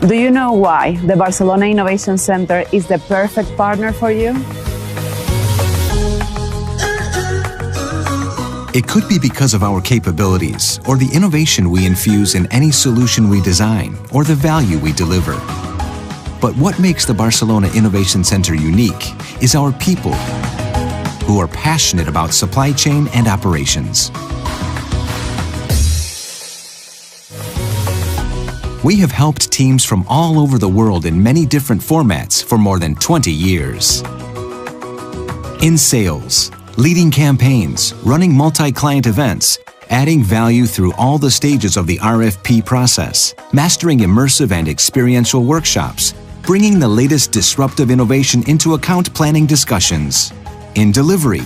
Do you know why the Barcelona Innovation Center is the perfect partner for you? It could be because of our capabilities, or the innovation we infuse in any solution we design, or the value we deliver. But what makes the Barcelona Innovation Center unique is our people, who are passionate about supply chain and operations. We have helped teams from all over the world in many different formats for more than 20 years. In sales, leading campaigns, running multi-client events, adding value through all the stages of the RFP process, mastering immersive and experiential workshops, bringing the latest disruptive innovation into account planning discussions. In delivery,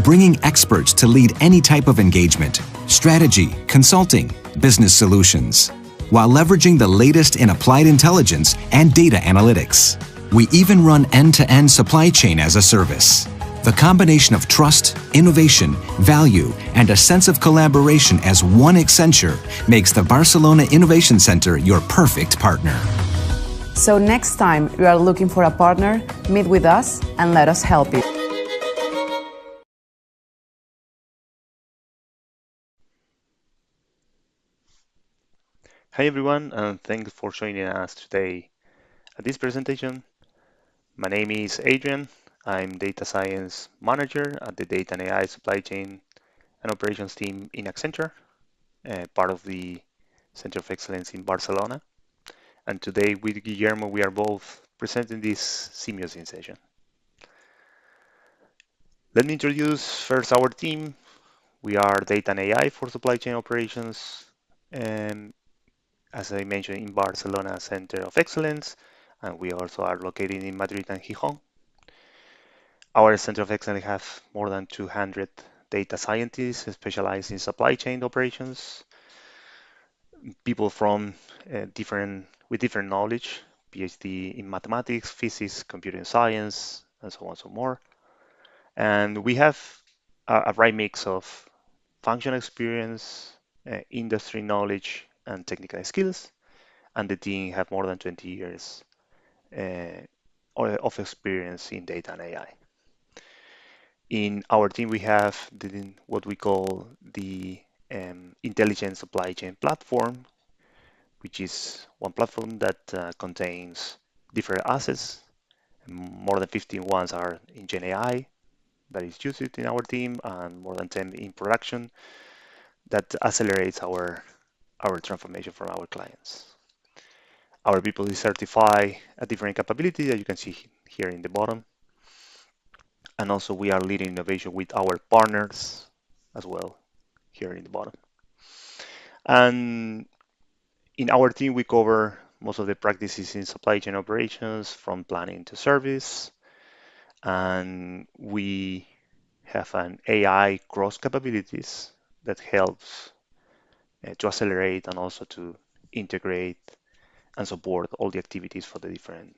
bringing experts to lead any type of engagement, strategy, consulting, business solutions, while leveraging the latest in applied intelligence and data analytics. We even run end-to-end supply chain as a service. The combination of trust, innovation, value, and a sense of collaboration as one Accenture makes the Barcelona Innovation Center your perfect partner. So next time you are looking for a partner, meet with us and let us help you. Hi everyone, and thanks for joining us today at this presentation. My name is Adrian. I'm Data Science Manager at the Data and AI Supply Chain and Operations team in Accenture, part of the Center of Excellence in Barcelona. And today with Guillermo, we are both presenting this Simio session. Let me introduce first our team. We are Data and AI for Supply Chain Operations, and as I mentioned, in Barcelona Center of Excellence, and we also are located in Madrid and Gijón. Our Center of Excellence has more than 200 data scientists specialized in supply chain operations, people from with different knowledge, PhD in mathematics, physics, computer science, and so on and so more. And we have a right mix of functional experience, industry knowledge, and technical skills. And the team have more than 20 years of experience in data and AI. In our team, we have what we call the intelligent supply chain platform, which is one platform that contains different assets. More than 15 ones are in Gen AI that is used in our team, and more than 10 in production that accelerates our transformation for our clients. Our people is certified at different capabilities that you can see here in the bottom. And also we are leading innovation with our partners as well here in the bottom. And in our team, we cover most of the practices in supply chain operations from planning to service. And we have an AI cross capabilities that helps to accelerate and also to integrate and support all the activities for the different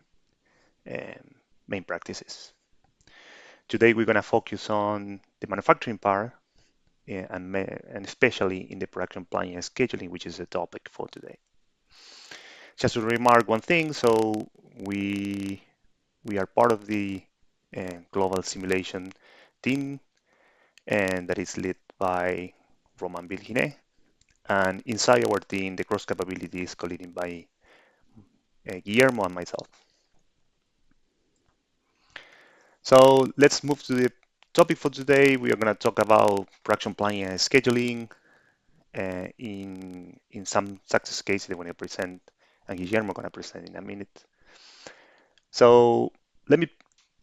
main practices. Today, we're going to focus on the manufacturing part and especially in the production planning and scheduling, which is the topic for today. Just to remark one thing, so we are part of the global simulation team, and that is led by Roman Vilgine. And inside our team, the cross capability is co-leading by Guillermo and myself. So let's move to the topic for today. We are going to talk about production planning and scheduling in some success cases that we're going to present, and Guillermo is going to present in a minute. So let me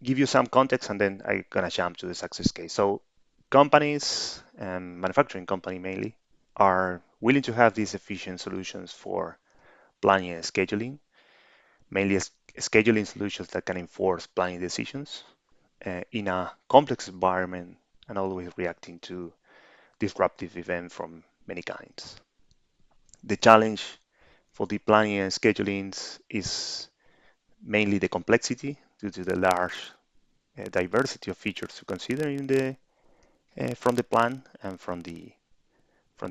give you some context, and then I'm going to jump to the success case. So companies, and manufacturing company mainly, are willing to have these efficient solutions for planning and scheduling, mainly scheduling solutions that can enforce planning decisions in a complex environment and always reacting to disruptive events from many kinds. The challenge for the planning and scheduling is mainly the complexity due to the large diversity of features to consider in the from the plan and from the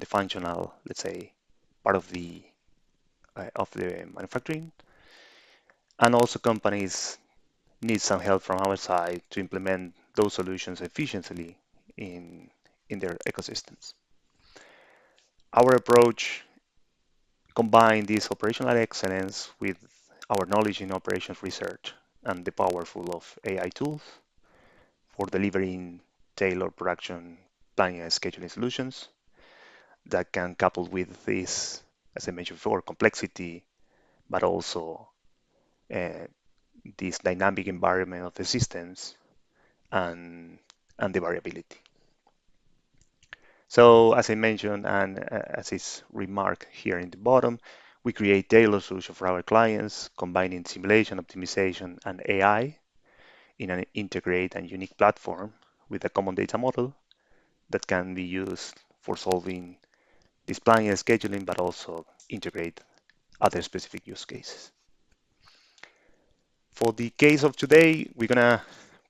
functional, let's say, part of the manufacturing. And also companies need some help from our side to implement those solutions efficiently in their ecosystems. Our approach combines this operational excellence with our knowledge in operations research and the powerful of AI tools for delivering tailored production planning and scheduling solutions that can couple with this, as I mentioned before, complexity, but also uh, this dynamic environment of the systems and, and the variability. So as I mentioned, and as is remarked here in the bottom, we create tailored solutions for our clients, combining simulation, optimization, and AI in an integrated and unique platform with a common data model that can be used for solving this planning and scheduling, but also integrate other specific use cases. For the case of today, we're gonna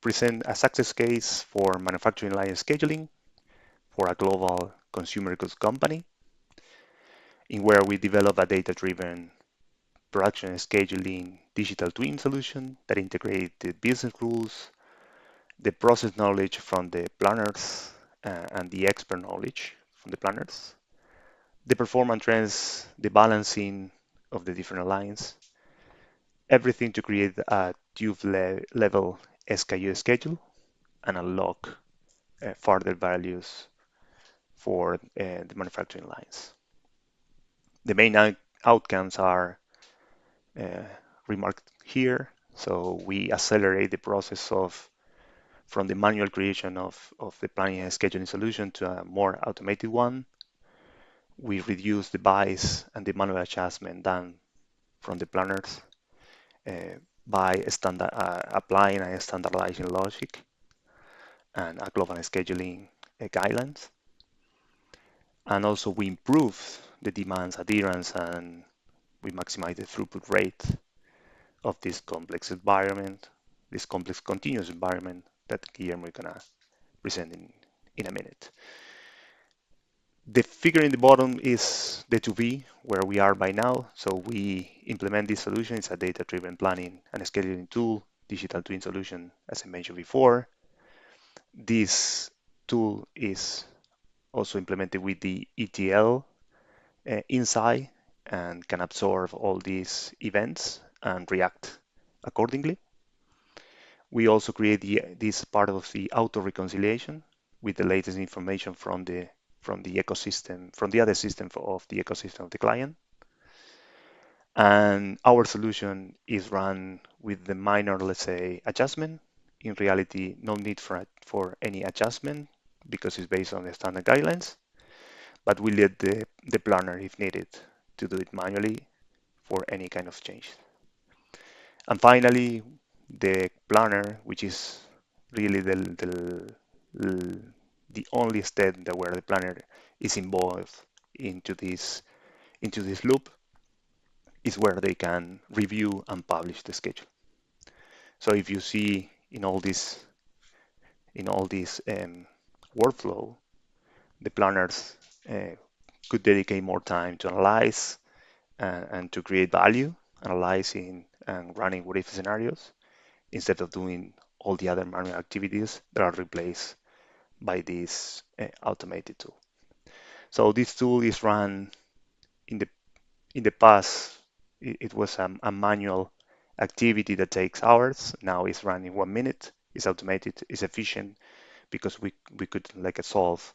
present a success case for manufacturing line scheduling for a global consumer goods company, in where we develop a data-driven production scheduling digital twin solution that integrates the business rules, the process knowledge from the planners, and the expert knowledge from the planners, the performance trends, the balancing of the different lines, everything to create a tube level SKU schedule and unlock further values for the manufacturing lines. The main outcomes are uh, remarked here. So we accelerate the process of from the manual creation of the planning and scheduling solution to a more automated one. We reduce the bias and the manual adjustment done from the planners by applying a standardizing logic and a global scheduling guidelines. And also we improve the demands adherence and we maximize the throughput rate of this complex environment, this complex continuous environment that Guillermo is gonna present in a minute. The figure in the bottom is the to be where we are by now. So we implement this solution. It's a data-driven planning and scheduling tool, digital twin solution, as I mentioned before. This tool is also implemented with the ETL inside and can absorb all these events and react accordingly. We also create this part of the auto reconciliation with the latest information from the ecosystem, from the other system of the ecosystem of the client. And our solution is run with the minor, let's say, adjustment. In reality, no need for any adjustment because it's based on the standard guidelines, but we let the planner, if needed, to do it manually for any kind of change. And finally, the planner, which is really the only step that where the planner is involved into this loop, is where they can review and publish the schedule. So if you see in all this workflow, the planners could dedicate more time to analyze and to create value, analyzing and running what if scenarios, instead of doing all the other manual activities that are replaced by this automated tool. So this tool is run in the past. It was a manual activity that takes hours. Now it's run in 1 minute. It's automated. It's efficient because we could like solve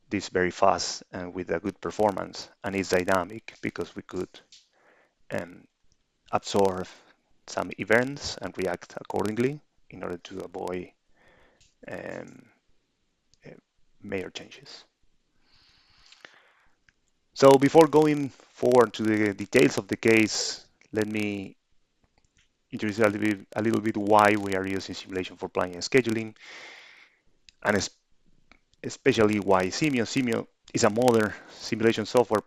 this very fast and with a good performance. And it's dynamic because we could um, absorb some events and react accordingly in order to avoid um, uh, major changes. So before going forward to the details of the case, let me introduce a little bit why we are using simulation for planning and scheduling, and especially why Simio. Simio is a modern simulation software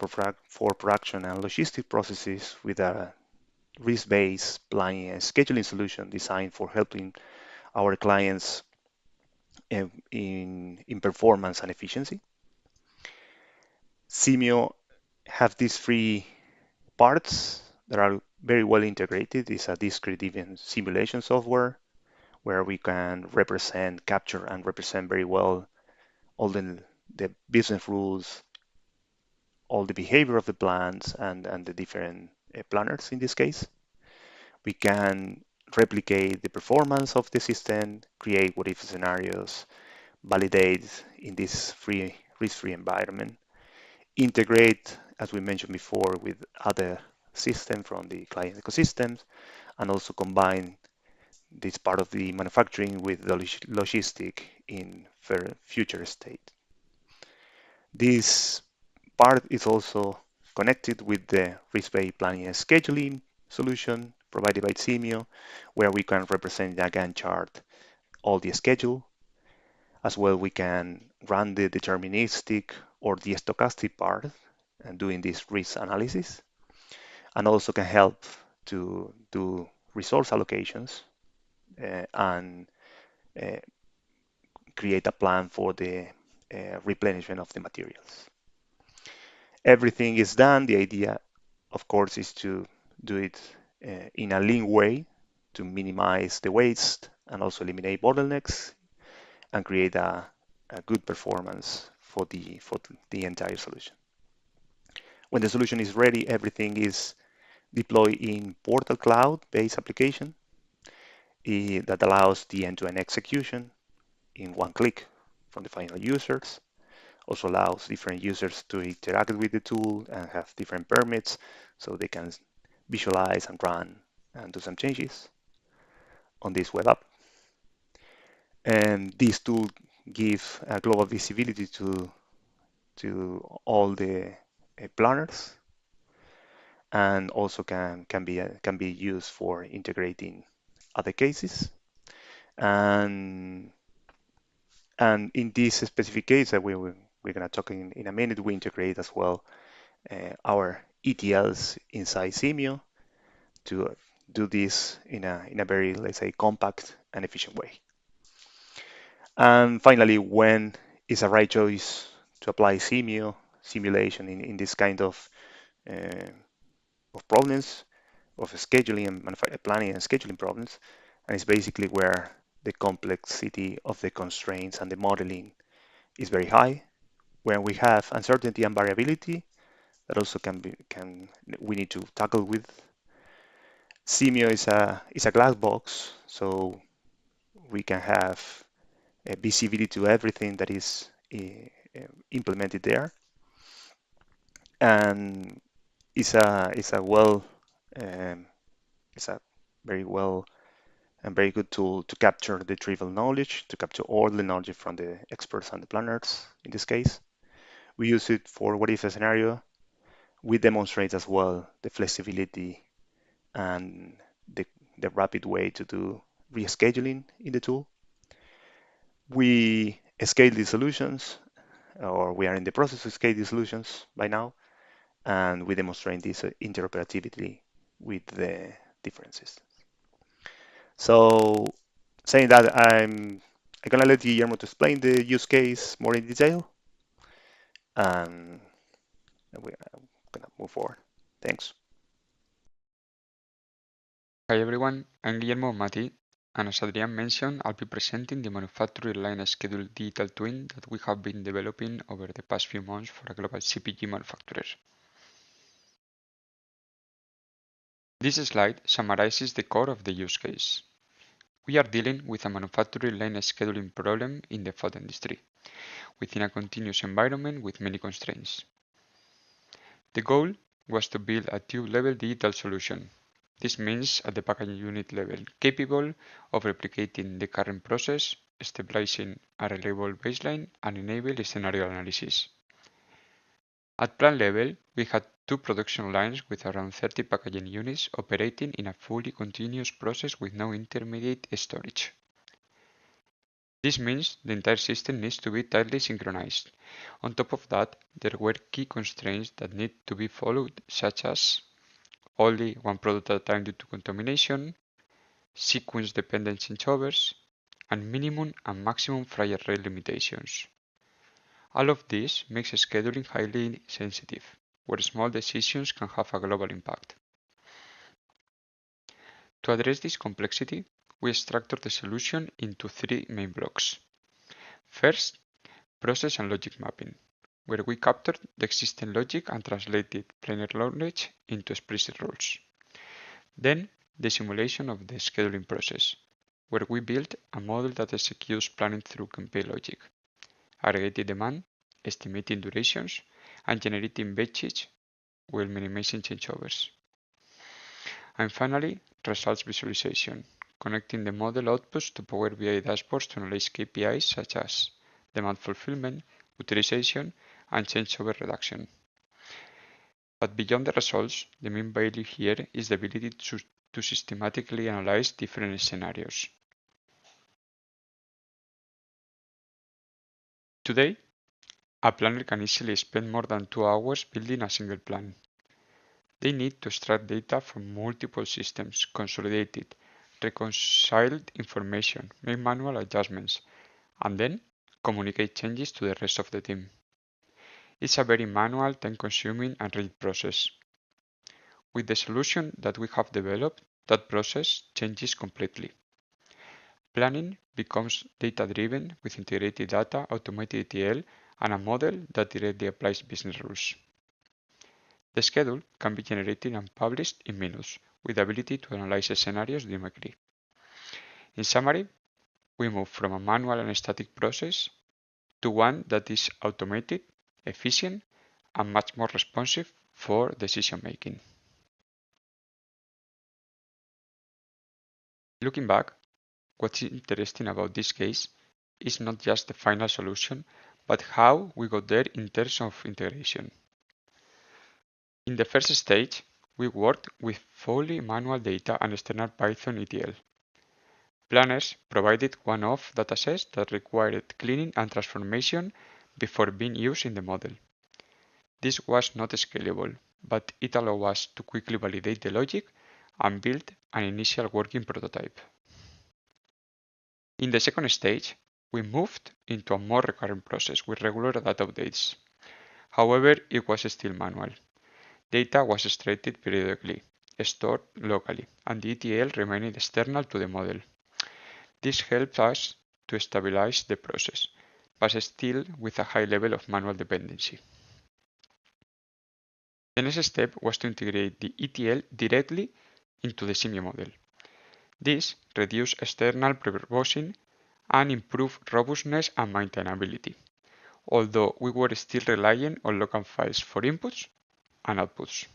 for production and logistic processes with a risk-based planning and scheduling solution designed for helping our clients in performance and efficiency. Simio have these three parts that are very well integrated. It's a discrete event simulation software where we can capture and represent very well all the business rules, all the behavior of the plans, and the different planners in this case. We can replicate the performance of the system, create what-if scenarios, validate in this risk-free environment, integrate, as we mentioned before, with other systems from the client ecosystems, and also combine this part of the manufacturing with the logistic in future state. This part is also connected with the risk-based planning and scheduling solution provided by Simio, where we can represent in a Gantt chart all the schedule. As well, we can run the deterministic or the stochastic part and doing this risk analysis, and also can help to do resource allocations and uh, create a plan for the replenishment of the materials. Everything is done. The idea, of course, is to do it in a lean way to minimize the waste and also eliminate bottlenecks and create a good performance for the entire solution. When the solution is ready, everything is deployed in Portal Cloud-based application that allows the end-to-end execution in one click from the final users. Also allows different users to interact with the tool and have different permits so they can visualize and run and do some changes on this web app. And this tool gives a global visibility to all the planners, and also can be used for integrating other cases. And in this specific case that we're going to talk in a minute, we integrate as well our ETLs inside Simio to do this in a very, let's say, compact and efficient way. And finally, when is a right choice to apply Simio simulation in this kind of problems of scheduling and planning and scheduling problems, and it's basically where the complexity of the constraints and the modeling is very high. When we have uncertainty and variability, that also we need to tackle with. Simio is a glass box, so we can have a visibility to everything that is implemented there, and it's a well it's a very well and very good tool to capture the trivial knowledge, to capture all the knowledge from the experts and the planners in this case. We use it for what if a scenario. We demonstrate as well the flexibility and the rapid way to do rescheduling in the tool. We scale the solutions, or we are in the process of scaling the solutions by now, and we demonstrate this interoperability with the different systems. So saying that, I'm gonna let Guillermo to explain the use case more in detail, and we're gonna move forward. Thanks. Hi everyone, I'm Guillermo Mati, and as Adrian mentioned, I'll be presenting the manufacturing line schedule digital twin that we have been developing over the past few months for a global CPG manufacturer. This slide summarizes the core of the use case. We are dealing with a manufacturing line scheduling problem in the food industry, within a continuous environment with many constraints. The goal was to build a tube-level digital solution. This means at the packaging unit level, capable of replicating the current process, stabilizing a reliable baseline, and enable scenario analysis. At plant level, we had 2 production lines with around 30 packaging units operating in a fully continuous process with no intermediate storage. This means the entire system needs to be tightly synchronized. On top of that, there were key constraints that need to be followed, such as only one product at a time due to contamination, sequence dependent changeovers, and minimum and maximum fryer rate limitations. All of this makes scheduling highly sensitive, where small decisions can have a global impact. To address this complexity, we structured the solution into three main blocks. First, process and logic mapping, where we captured the existing logic and translated planar knowledge into explicit rules. Then, the simulation of the scheduling process, where we built a model that executes planning through campaign logic, aggregating demand, estimating durations, and generating batches while minimizing changeovers. And finally, results visualization, connecting the model outputs to Power BI dashboards to analyze KPIs such as demand fulfillment, utilization, and changeover reduction. But beyond the results, the main value here is the ability to systematically analyze different scenarios. Today, a planner can easily spend more than 2 hours building a single plan. They need to extract data from multiple systems, consolidate it, reconcile information, make manual adjustments, and then communicate changes to the rest of the team. It's a very manual, time-consuming, and rigid process. With the solution that we have developed, that process changes completely. Planning becomes data-driven with integrated data, automated ETL, and a model that directly applies business rules. The schedule can be generated and published in minutes, with the ability to analyze scenarios dynamically. In summary, we move from a manual and static process to one that is automated, efficient, and much more responsive for decision making. Looking back, what's interesting about this case is not just the final solution, but how we got there in terms of integration. In the first stage, we worked with fully manual data and external Python ETL. Planners provided one-off datasets that required cleaning and transformation before being used in the model. This was not scalable, but it allowed us to quickly validate the logic and build an initial working prototype. In the second stage, we moved into a more recurrent process with regular data updates. However, it was still manual. Data was extracted periodically, stored locally, and the ETL remained external to the model. This helped us to stabilize the process, but still with a high level of manual dependency. The next step was to integrate the ETL directly into the Simio model. This reduced external pre-proposing and improved robustness and maintainability, although we were still relying on local files for inputs and outputs.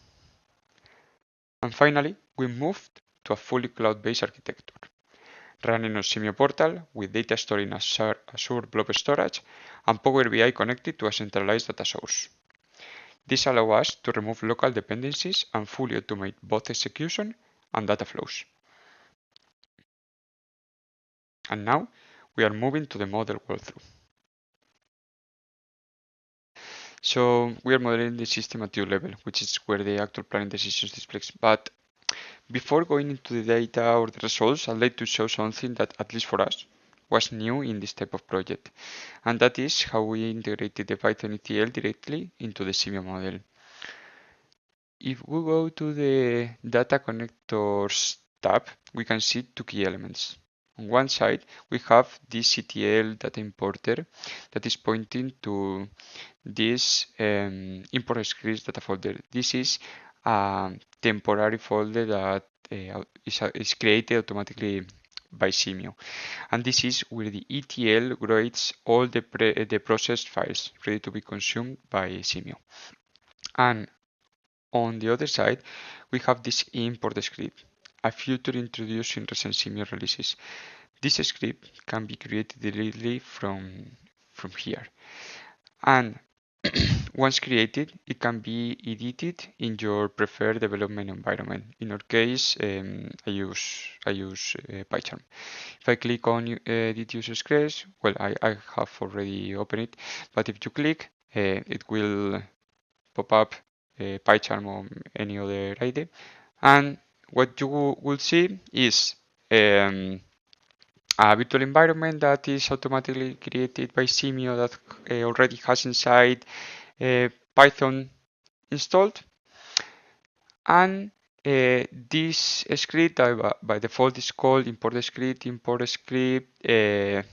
And finally, we moved to a fully cloud-based architecture, running on Simio Portal with data stored in Azure Blob Storage and Power BI connected to a centralized data source. This allows us to remove local dependencies and fully automate both execution and data flows. And now we are moving to the model walkthrough. So we are modeling the system at 2 level, which is where the actual planning decisions displays. But before going into the data or the results, I'd like to show something that, at least for us, was new in this type of project. And that is how we integrated the Python ETL directly into the Simio model. If we go to the Data Connectors tab, we can see 2 key elements. On one side, we have this ETL data importer that is pointing to this import scripts data folder. This is a temporary folder that is created automatically by Simio. And this is where the ETL grades all the processed files ready to be consumed by Simio. And on the other side, we have this import script, a feature introduced in recent Simio releases. This script can be created directly from here. And once created, it can be edited in your preferred development environment. In our case, I use PyCharm. If I click on edit user scripts, well, I have already opened it, but if you click, it will pop up PyCharm or any other IDE. And what you will see is a virtual environment that is automatically created by Simio that already has inside Python installed. And This script by default is called import script py.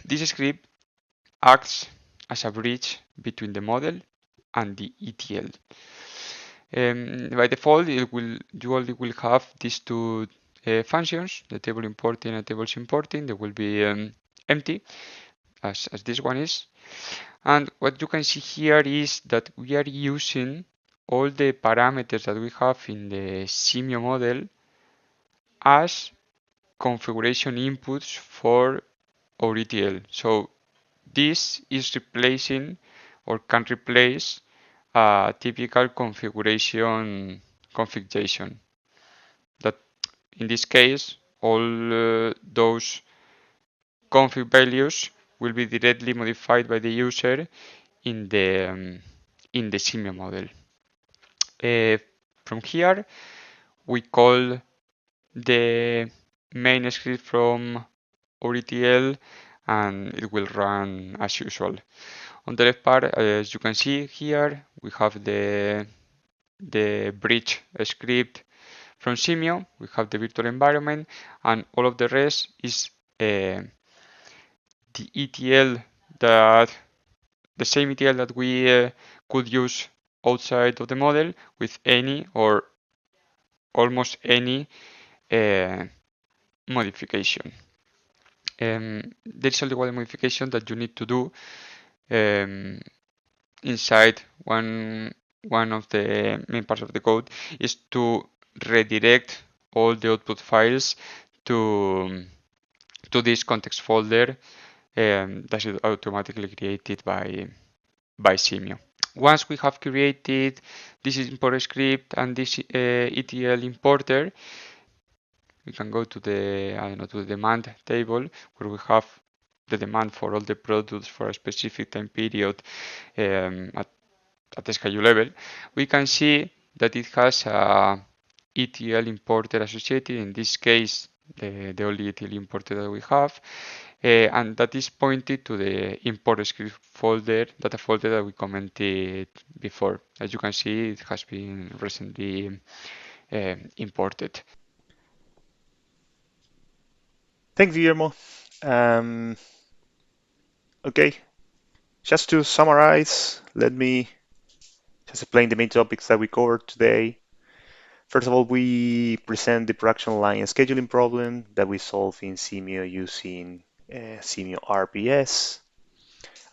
This script acts as a bridge between the model and the ETL. By default, you only will have these two functions, the table importing and tables importing. They will be empty, as this one is. And what you can see here is that we are using all the parameters that we have in the Simio model as configuration inputs for our ETL. So this is replacing or can replace a typical configuration configuration. That in this case, all those config values will be directly modified by the user in the Simio model. From here, we call the main script from our ETL, and it will run as usual. On the left part, as you can see here, we have the bridge script from Simio. We have the virtual environment, and all of the rest is the ETL that the same ETL that we could use outside of the model with any or almost any modification. There's only one modification that you need to do inside one of the main parts of the code is to redirect all the output files to this context folder that is automatically created by Simio. Once we have created this import script and this ETL importer, we can go to the demand table where we have the demand for all the products for a specific time period at the SKU level. We can see that it has a ETL importer associated. In this case, the only ETL importer that we have. And that is pointed to the import script folder, data folder that we commented before. As you can see, it has been recently imported. Thanks, Guillermo. Okay, just to summarize, let me just explain the main topics that we covered today. First of all, we present the production line scheduling problem that we solve in Simio using Simio RPS.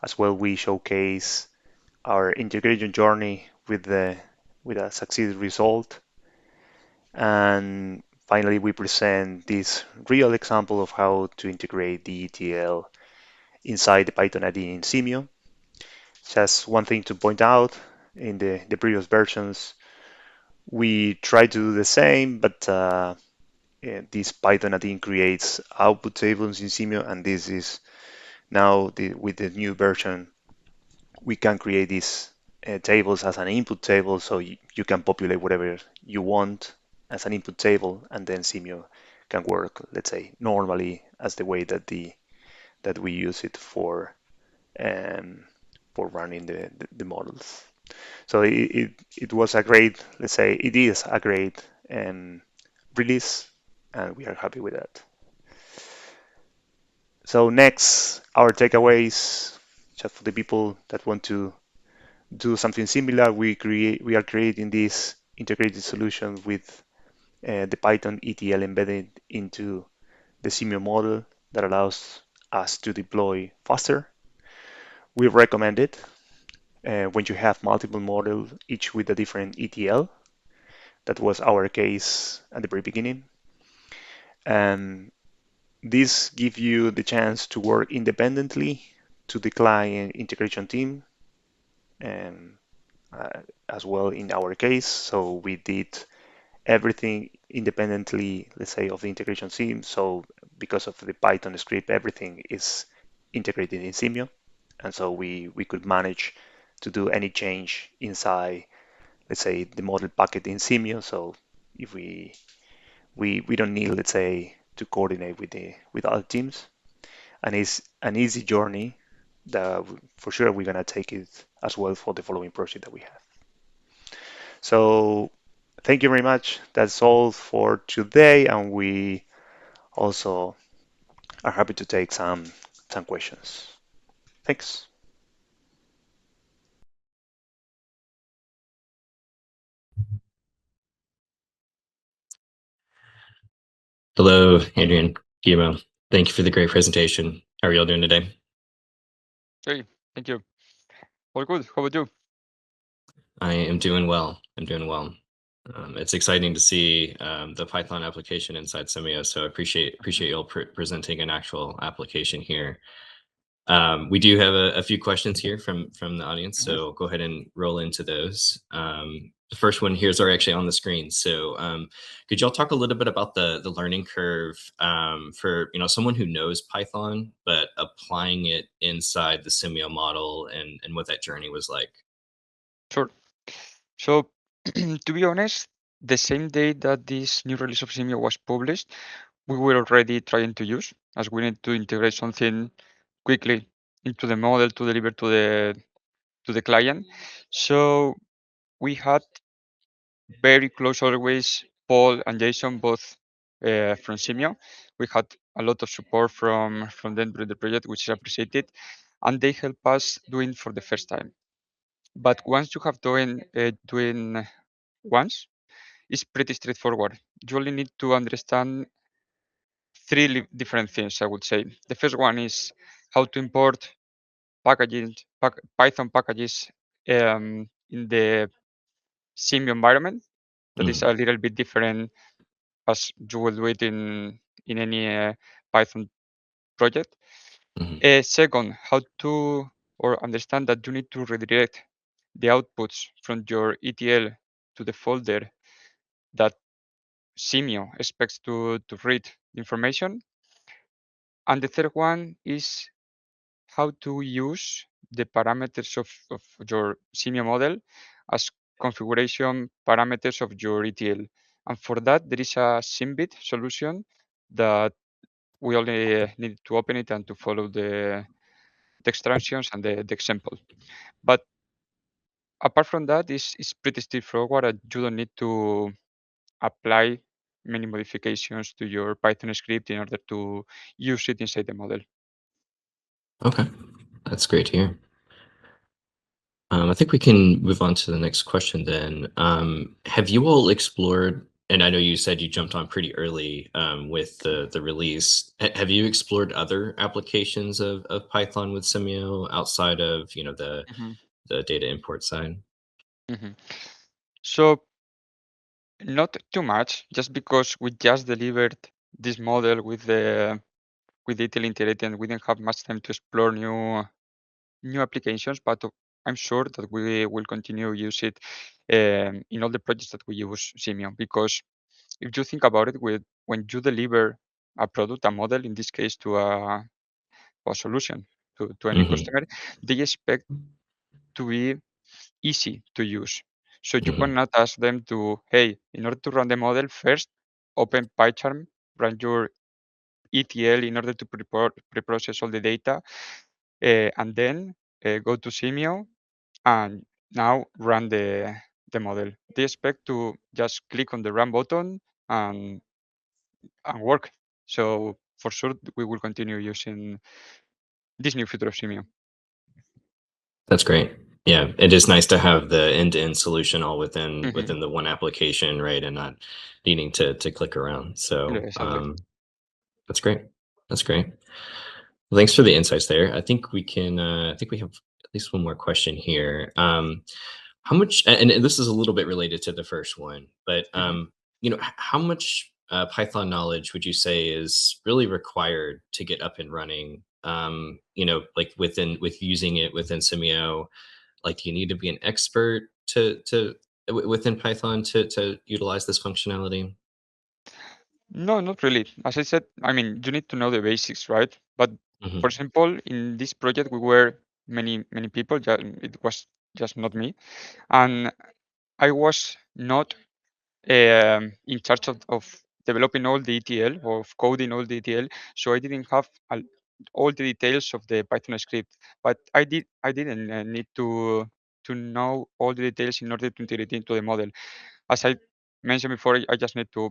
As well, we showcase our integration journey with a succeeded result. And finally, we present this real example of how to integrate the ETL inside the Python AD in Simio. Just one thing to point out, in the previous versions, we try to do the same, but this Python AD creates output tables in Simio, and this is now with the new version, we can create these tables as an input table, so you can populate whatever you want as an input table, and then Simio can work, let's say, normally as the way that we use it for running the models. So it was a great, let's say, it is a great release, and we are happy with that. So next, our takeaways, just for the people that want to do something similar, we are creating this integrated solution with the Python ETL embedded into the Simio model that allows us to deploy faster. We recommend it when you have multiple models, each with a different ETL. That was our case at the very beginning. And this gives you the chance to work independently to the client integration team, and as well in our case. So we did everything independently, let's say, of the integration team. So because of the Python script, everything is integrated in Simio. And so we could manage to do any change inside, let's say, the model packet in Simio. So if we don't need, let's say, to coordinate with other teams. And it's an easy journey that for sure we're gonna take it as well for the following project that we have. So thank you very much. That's all for today, and we also are happy to take some questions. Thanks. Hello, Adrian, Guillermo. Thank you for the great presentation. How are y'all doing today? Hey, thank you. All good. How about you? I am doing well. I'm doing well. It's exciting to see the Python application inside Simio, so I appreciate y'all presenting an actual application here. We do have a few questions here from the audience, so go ahead and roll into those. The first one here is actually on the screen. So could y'all talk a little bit about the learning curve for someone who knows Python, but applying it inside the Simio model and what that journey was like? Sure. So, to be honest, the same day that this new release of Simio was published, we were already trying to use, as we need to integrate something quickly into the model to deliver to the client. So we had very close always Paul and Jason, both from Simio. We had a lot of support from them during the project, which is appreciated, and they help us doing for the first time. But once you have doing once, it's pretty straightforward. You only need to understand three different things, I would say. The first one is how to import Python packages in the Simio environment. That is Mm, a little bit different as you will do it in any Python project. mhm, Second, how to or understand that you need to redirect the outputs from your ETL to the folder that Simio expects to read information. And the third one is how to use the parameters of your Simio model as configuration parameters of your ETL. And for that, there is a Simbit solution that we only need to open it and to follow the extractions and the example. But apart from that, it's pretty straightforward. And you don't need to apply many modifications to your Python script in order to use it inside the model. okay, that's great to hear. I think we can move on to the next question then. Have you all explored, and I know you said you jumped on pretty early with the release. Have you explored other applications of Python with Simio outside of hmm the data import side? hmm So not too much, just because we just delivered this model with detail integrated, and we didn't have much time to explore new applications. But I'm sure that we will continue use it in all the projects that we use Simio. Because if you think about it, when you deliver a product, a model, in this case to a solution to any Hmm. customer, they expect to be easy to use. So you Hmm. cannot ask them to, hey, in order to run the model, first open PyCharm, run your ETL in order to pre-process all the data, and then go to Simio and now run the model. They expect to just click on the run button and work. So for sure, we will continue using this new feature of Simio. That's great. Yeah, it is nice to have the end-to-end solution all within hmm the one application, right? And not needing to click around. Yeah, So exactly. that's great. That's great. Well, thanks for the insights there. I think we can. I think we have at least one more question here. How much? And this is a little bit related to the first one, but hmm how much Python knowledge would you say is really required to get up and running? Like with using it within Simio. Like, do you need to be an expert within Python to utilize this functionality? No, not really. As I said, I mean, you need to know the basics, right? But for Hmm. example, in this project, we were many people. It was just not me, and I was not in charge of developing all the ETL, of coding all the ETL. So I didn't have all the details of the Python script, but I didn't need to know all the details in order to integrate into the model. As I mentioned before, I just need to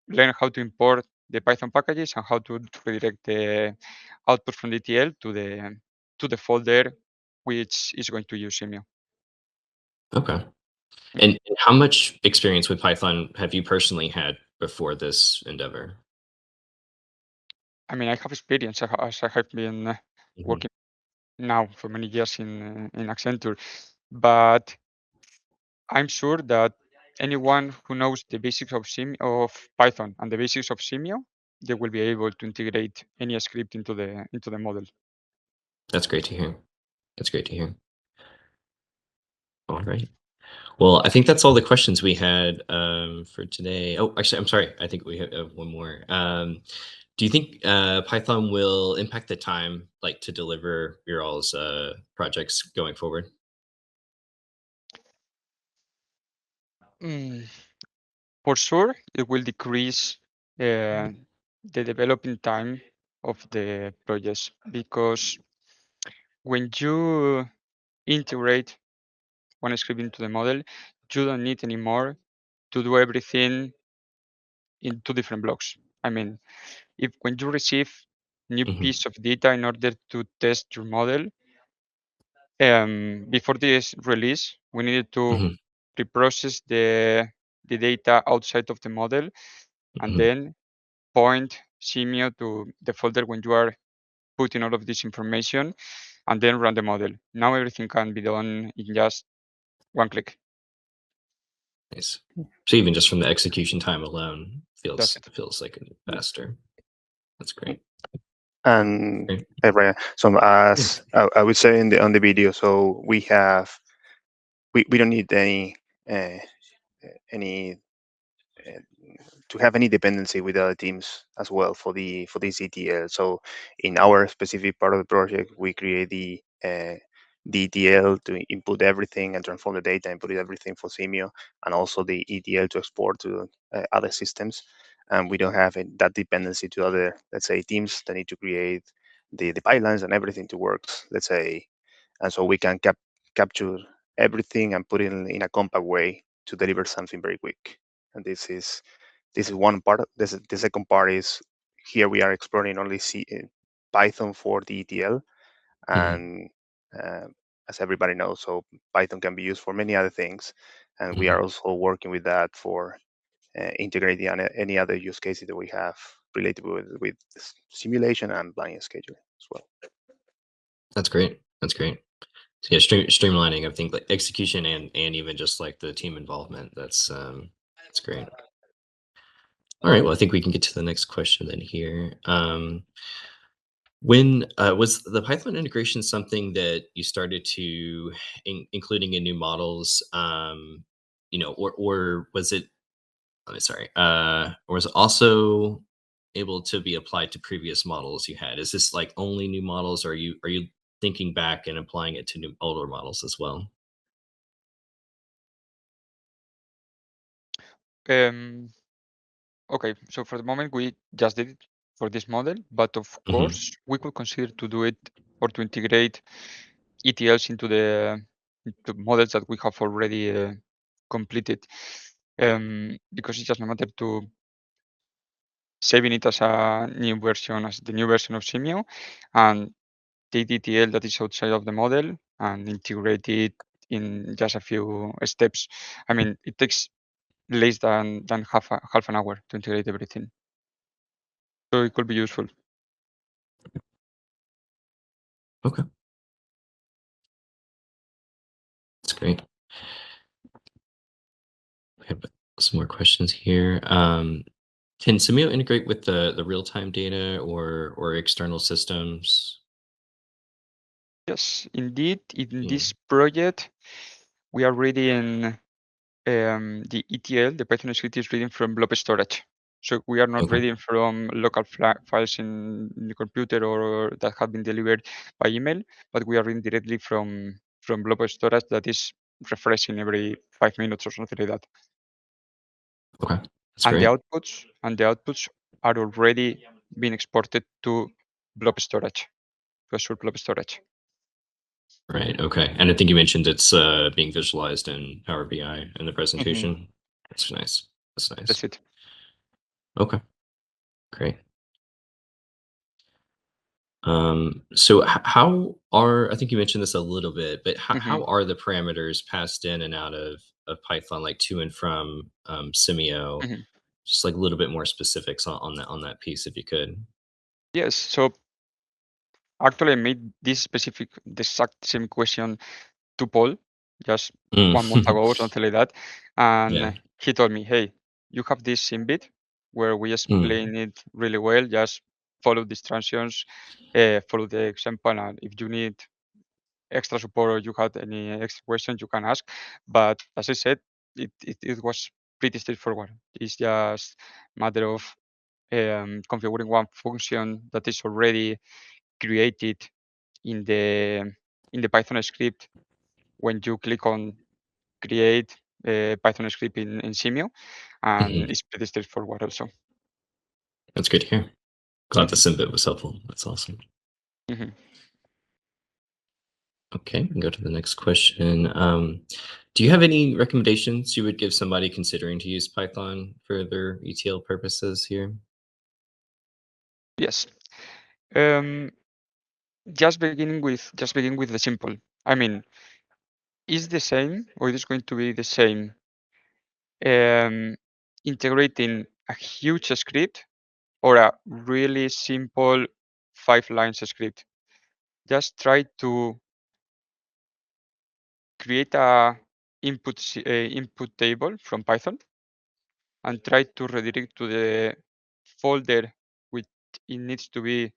learn how to import the Python packages and how to redirect the output from the ETL to the folder which is going to use Simio. Okay. And how much experience with Python have you personally had before this endeavor? I mean, I have experience as I have been Mhm. working now for many years in Accenture, but I'm sure that anyone who knows the basics of Python and the basics of Simio, they will be able to integrate any script into the model. That's great to hear. That's great to hear. All right. Well, I think that's all the questions we had for today. Oh, actually, I'm sorry. I think we have one more. Do you think Python will impact the time like to deliver your all's projects going forward? Mm, for sure, it will decrease uh, the developing time of the projects because when you integrate one script into the model, you don't need anymore to do everything in two different blocks. I mean, if when you receive new Hmm. piece of data in order to test your model, before this release, we needed to Hmm. reprocess the data outside of the model and Hmm. then point Simio to the folder when you are putting all of this information and then run the model. Now everything can be done in just one click. Nice. So even just from the execution time alone, That's it. feels like faster. That's great. And Great. Brian, so Yeah. as I would say in the on the video, so we don't need uh, any uh, to have any dependency with other teams as well for this ETL. So in our specific part of the project, we create the ETL to input everything and transform the data and put everything for Simio, and also the ETL to export to other systems. And we don't have that dependency to other, let's say, teams that need to create the pipelines and everything to works, let's say. And so we can capture everything and put it in a compact way to deliver something very quick. And this is one part. The second part is here we are exploring only Python for the ETL, Hmm. and uh, as everybody knows, so Python can be used for many other things, and we Hmm. are also working with that for integrating any other use cases that we have related with simulation and planning scheduling as well. That's great. That's great. So yeah, streamlining of things like execution and even just like the team involvement. That's great. All right. Well, I think we can get to the next question then here. When was the Python integration something that you started to including in new models? Or was it? Sorry. Or was it also able to be applied to previous models you had? Is this like only new models? Or are you thinking back and applying it to new older models as well? Um, okay, so for the moment we just did it for this model, but of Hmm. course we could consider to do it or to integrate ETLs into models that we have already completed, because it's just a matter to saving it as a new version, as the new version of Simio, and take ETL that is outside of the model and integrate it in just a few steps. I mean, it takes less than half an hour to integrate everything, so it could be useful. Okay, that's great. We have some more questions here. Can Simio integrate with the real time data or external systems? Yes, indeed, in Yeah. this project, we are reading the ETL, the Python script is reading from blob storage. So we are not Okay. reading from local files in the computer or that have been delivered by email, but we are reading directly from blob storage that is refreshing every 5 minutes or something like that. Okay. That's And great. the outputs are already being exported to Blob Storage, to Azure Blob Storage. Right. Okay. And I think you mentioned it's being visualized in Power BI in the presentation. That's nice. That's nice. That's it. Okay. Great. So how are, I think you mentioned this a little bit, but how are the parameters passed in and out of Python, like to and from Simio? Just like a little bit more specifics on that piece, if you could. Yes. So actually, I made the exact same question to Paul just 1 month ago or something like that, and Yeah. he told me, "Hey, you have this in bit where we explain it really well. Just follow these transitions, follow the example, and if you need extra support or you had any extra questions, you can ask." But as I said, it was pretty straightforward. It's just matter of configuring one function that is already created in the Python script when you click on create a Python script in Simio, and it's pretty straightforward also. That's good to hear. Glad the Simbit was helpful. That's awesome. Okay, we can go to the next question. Do you have any recommendations you would give somebody considering to use Python for their ETL purposes here? Yes. Just begin with the simple. I mean, is the same or it is going to be the same integrating a huge script or a really simple 5 lines script? Just try to create a input table from Python and try to redirect to the folder which it needs to be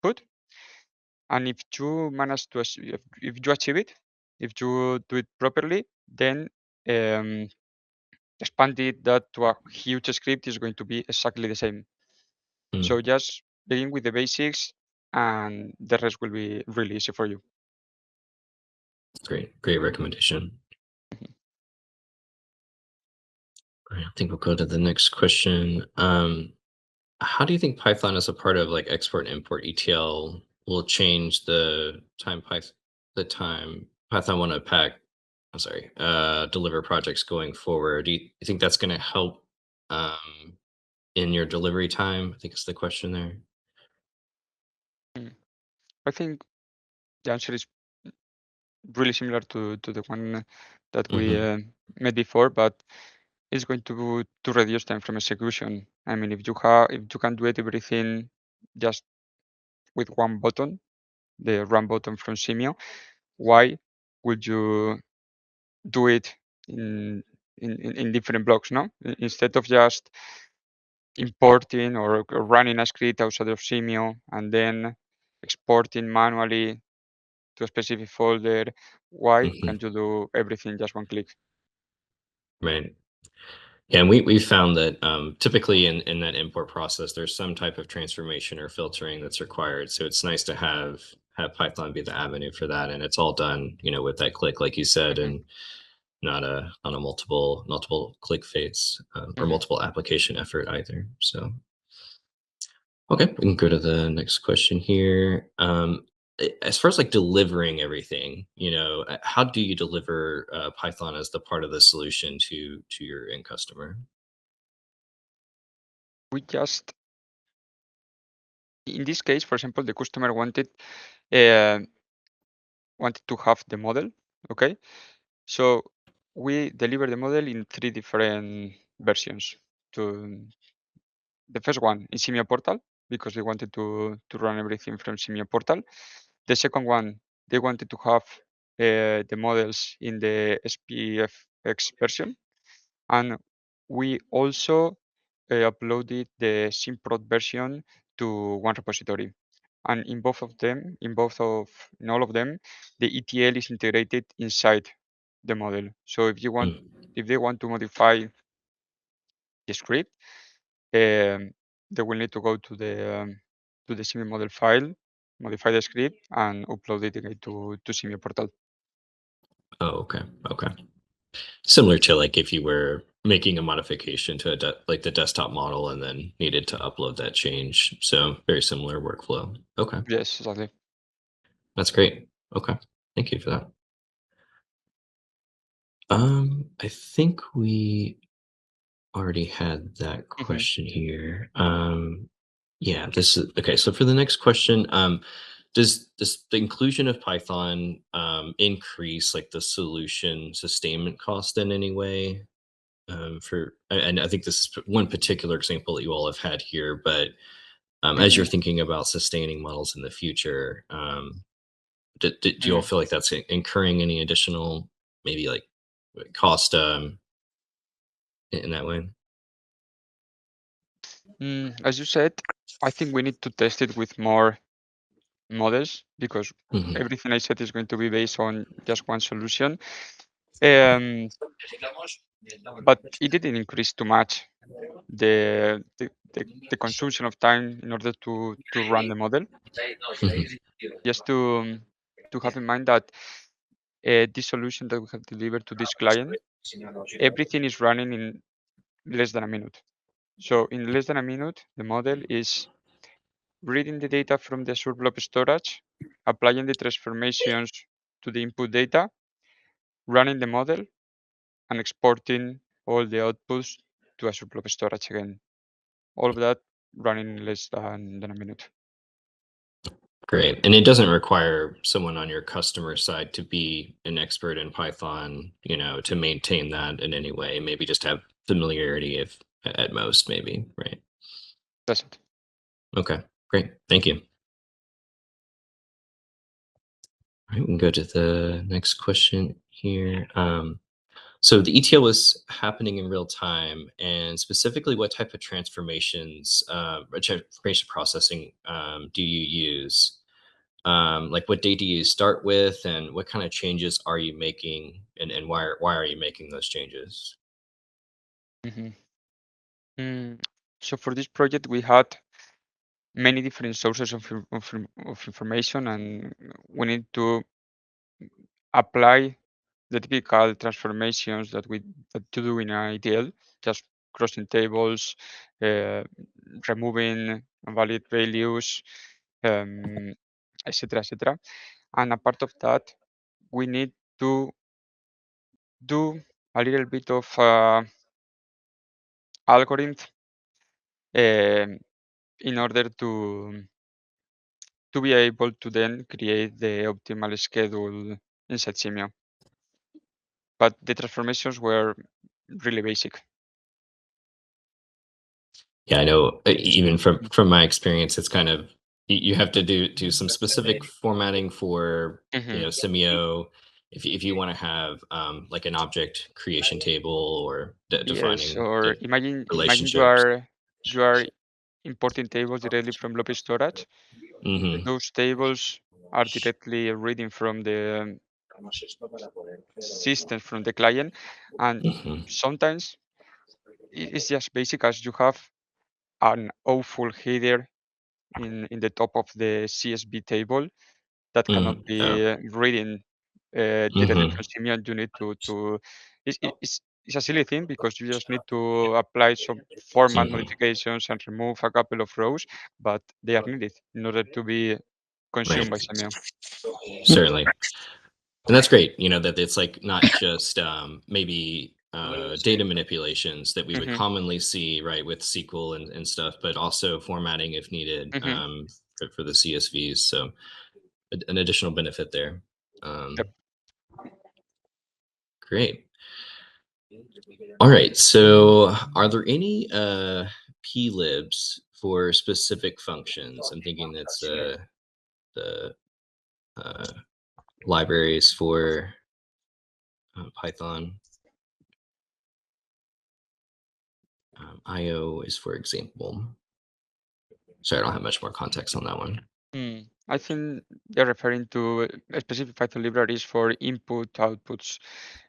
put. And if you manage to if you achieve it, if you do it properly, then expanding that to a huge script is going to be exactly the same. So just begin with the basics, and the rest will be really easy for you. Great recommendation. All right, I think we'll go to the next question. How do you think Python as a part of like export and import ETL will change the time Python want to deliver projects going forward? Do you think that's going to help in your delivery time? I think is the question there. I think the answer is really similar to the one that we made before, but it's going to reduce time from execution. I mean, if you can do everything just with one button, the run button from Simio, why would you do it in different blocks? No, instead of just importing or running a script outside of Simio and then exporting manually to a specific folder, why can't you do everything just one click? Right. Yeah, and we found that typically in that import process, there's some type of transformation or filtering that's required. So it's nice to have Python be the avenue for that, and it's all done, with that click, like you said, and not on a multiple click phase or multiple application effort either. So okay, we can go to the next question here. As far as like delivering everything, how do you deliver Python as the part of the solution to your end customer? We just, in this case, for example, the customer uh, wanted to have the model. Okay, so we deliver the model in 3 different versions. To the first one in Simio Portal, because they wanted to run everything from Simio Portal. The second one, they wanted to have the models in the SPFX version, and we also uploaded the Simprod version to one repository. And in all of them, the ETL is integrated inside the model. So if they want to modify the script, they will need to go to the Simio model file, modify the script, and upload it again to Simio Portal. Oh, okay. Similar to like if you were making a modification to like the desktop model and then needed to upload that change. So very similar workflow. Okay, Yes, exactly. that's great. Okay, thank you for that. I think we already had that Mhm. question here. Yeah, this is okay. So for the next question, does the inclusion of Python increase like the solution sustainment cost in any way? And I think this is one particular example that you all have had here, but as you're Mhm. thinking about sustaining models in the future, do you all Mm. feel like that's incurring any additional maybe like cost in that way? As you said, I think we need to test it with more models because Mhm. everything I said is going to be based on just one solution. Um, but it didn't increase too much the consumption of time in order to run the model. Mhm. Just to have in mind that this solution that we have delivered to this client, everything is running in less than a minute. So in less than a minute, the model is reading the data from the Azure Blob Storage, applying the transformations to the input data, running the model, and exporting all the outputs to Azure Blob Storage again. All of that running in less than a minute. Great. And it doesn't require someone on your customer side to be an expert in Python, to maintain that in any way. Maybe just have familiarity if at most, maybe, right? That's it. Okay, great. Thank you. All right, we can go to the next question here. So the ETL was happening in real time, and specifically, what type of transformations, or transformation processing do you use? Like what data do you start with, and what kind of changes are you making, and why are you making those changes? Mhm. So for this project, we had many different sources of information, and we need to apply the typical transformations that you do in an ETL, just crossing tables, uh, removing valid values, um, etc., etc. And a part of that, we need to do a little bit of algorithm um, in order to be able to then create the optimal schedule inside Simio. But the transformations were really basic. Yeah, I know. Even from Mhm. my experience, it's kind of you have to do some specific formatting for Mhm. Simio if you want to have like an object creation table or Yes, defining or the imagine relationships. you are importing tables directly from Blob Storage. Hmm. Those tables are directly reading from the system from the client, and Hmm. sometimes it's just basic as you have an awful header in the top of the CSV table that cannot Hmm. Yeah. be reading directly Hmm. from Simio. And you need to it's a silly thing because you just need to apply some format Hmm. modifications and remove a couple of rows, but they are needed in order to be Right. consumed by Simio. Certainly. And that's great, that it's like not just maybe data manipulations that we would Hmm. commonly see, right, with SQL and stuff, but also formatting if needed Hmm. for the CSVs. So an additional benefit there. Yep. Um, Great. All right. So are there any plibs for specific functions? I'm thinking that's the uh, libraries for Python. IO is, for example. Sorry, I don't have much more context on that one. I think they're referring to specific Python libraries for input outputs.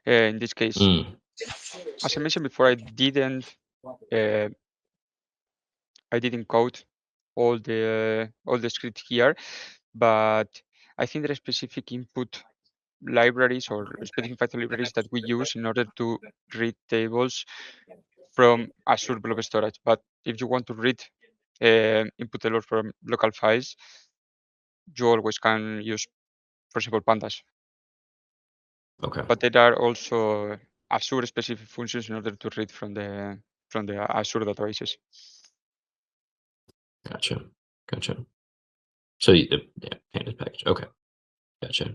In this case, Mm, as I mentioned before, uh, I didn't code all the script here, but I think there are specific input libraries or specific Python libraries that we use in order to read tables from Azure Blob Storage. But if you want to read input error from local files, you always can use, for example, pandas. Okay. But there are also Azure specific functions in order to read from the Azure databases. Gotcha. So yeah, pandas package. Okay. Gotcha.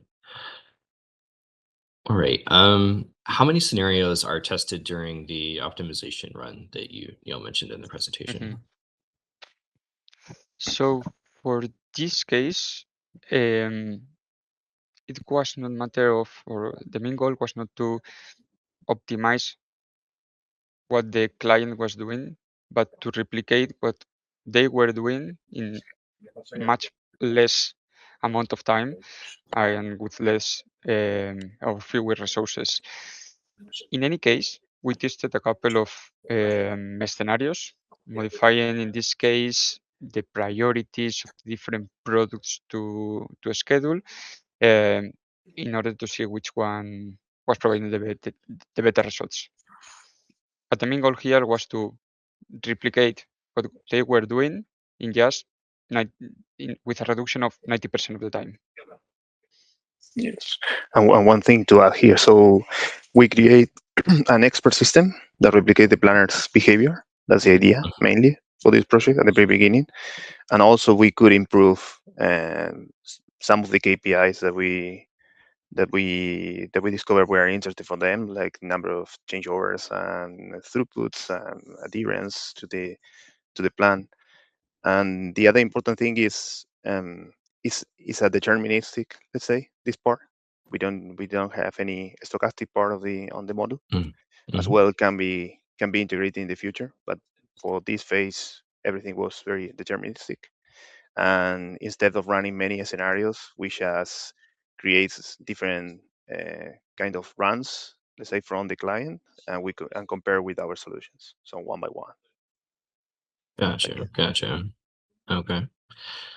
All right. How many scenarios are tested during the optimization run that you mentioned in the presentation? So for this case, it was not matter of, or the main goal was not to optimize what the client was doing, but to replicate what they were doing in much less amount of time and with less or fewer resources. In any case, we tested a couple of scenarios, modifying in this case the priorities of different products to schedule in order to see which one was providing the better results. But the main goal here was to replicate what they were doing in just with a reduction of 90% of the time. Yes. And one thing to add here. So we create an expert system that replicate the planner's behavior. That's the idea mainly for this project at the very beginning. And also we could improve some of the KPIs that we discovered were interesting for them, like number of changeovers and throughputs and adherence to the plan. And the other important thing is a deterministic, let's say, this part. We don't have any stochastic part of the model. Mm-hmm. As well can be integrated in the future, but for this phase everything was very deterministic. And instead of running many scenarios, we just create different kind of runs, let's say, from the client, and we could and compare with our solutions, so one by one. Gotcha. Okay.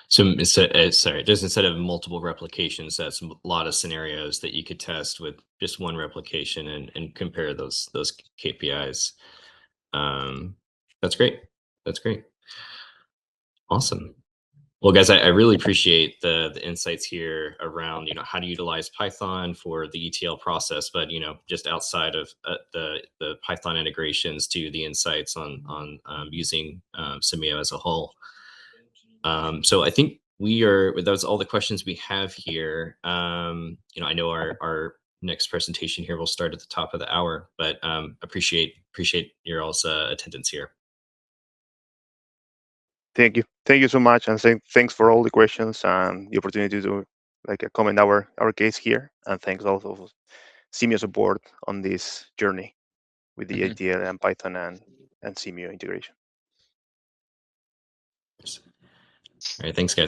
So just instead of multiple replications, that's a lot of scenarios that you could test with just one replication and compare those KPIs. That's great. Awesome. Well, guys, I really appreciate the insights here around how to utilize Python for the ETL process, but just outside of the Python integrations to the insights on using Simio as a whole. So I think that's all the questions we have here. I know our next presentation here will start at the top of the hour, but appreciate your all's attendance here. Thank you so much, and thanks for all the questions and the opportunity to comment our case here. And thanks also for Simio support on this journey with the ETL and Python and Simio integration. All right, thanks, guys.